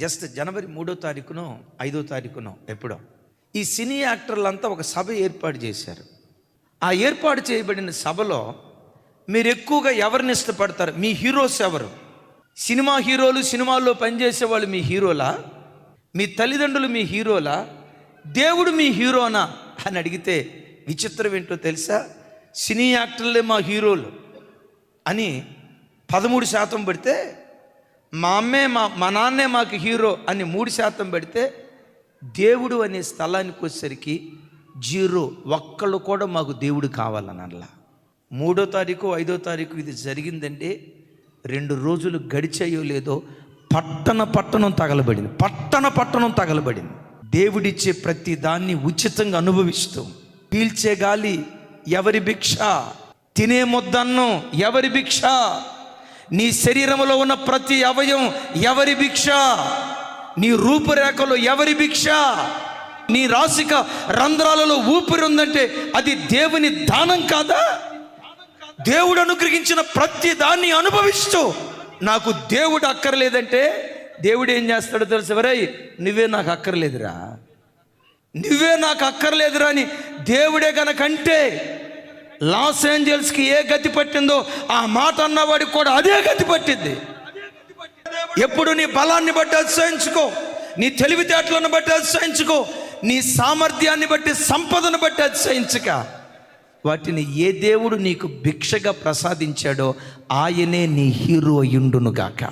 Just జనవరి 3వ తారీఖునో 5వ తారీఖునో ఎప్పుడో ఈ సినీ యాక్టర్లంతా ఒక సభ ఏర్పాటు చేశారు. ఆ ఏర్పాటు చేయబడిన సభలో మీరు ఎక్కువగా ఎవరిని ఇష్టపడతారు? మీ హీరోస్ ఎవరు? సినిమా హీరోలు, సినిమాల్లో పనిచేసే వాళ్ళు మీ హీరోలా? మీ తల్లిదండ్రులు మీ హీరోలా? దేవుడు మీ హీరోనా అని అడిగితే విచిత్రం ఏంటో తెలుసా? సినీ యాక్టర్లే మా హీరోలు అని 13% పెడితే, మా అమ్మే మా నాన్నే మాకు హీరో అని 3% పెడితే, దేవుడు అనే స్థలానికి వచ్చేసరికి 0. ఒక్కళ్ళు కూడా మాకు దేవుడు కావాలని అలా. 3వ తారీఖు 5వ తారీఖు ఇది జరిగిందంటే 2 రోజులు గడిచాయో లేదో పట్టణం తగలబడింది. దేవుడిచ్చే ప్రతి దాన్ని ఉచితంగా అనుభవిస్తూ, పీల్చే గాలి ఎవరి భిక్ష, తినే ముద్దన్నం ఎవరి భిక్ష, నీ శరీరంలో ఉన్న ప్రతి అవయవం ఎవరి భిక్ష, నీ రూపురేఖలు ఎవరి భిక్ష, నీ రాశిక రంధ్రాలలో ఊపిరి ఉందంటే అది దేవుని దానం కాదా? దేవుడు అనుగ్రహించిన ప్రతి దాన్ని అనుభవిస్తూ, నాకు దేవుడు అక్కర్లేదంటే దేవుడు ఏం చేస్తాడో తెలుసు? ఎవరై నువ్వే నాకు అక్కర్లేదురా అని దేవుడే కనుకంటే లాస్ ఏంజల్స్కి ఏ గతి పట్టిందో ఆ మాట అన్నవాడికి కూడా అదే గతి పట్టింది. ఎప్పుడు నీ బలాన్ని బట్టి అతిశయించుకో, నీ తెలివితేటలను బట్టి అతిశయించుకో, నీ సామర్థ్యాన్ని బట్టి, సంపదను బట్టి అతిశయించక, వాటిని ఏ దేవుడు నీకు భిక్షగా ప్రసాదించాడో ఆయనే నీ హీరో అయ్యుండునుగాక.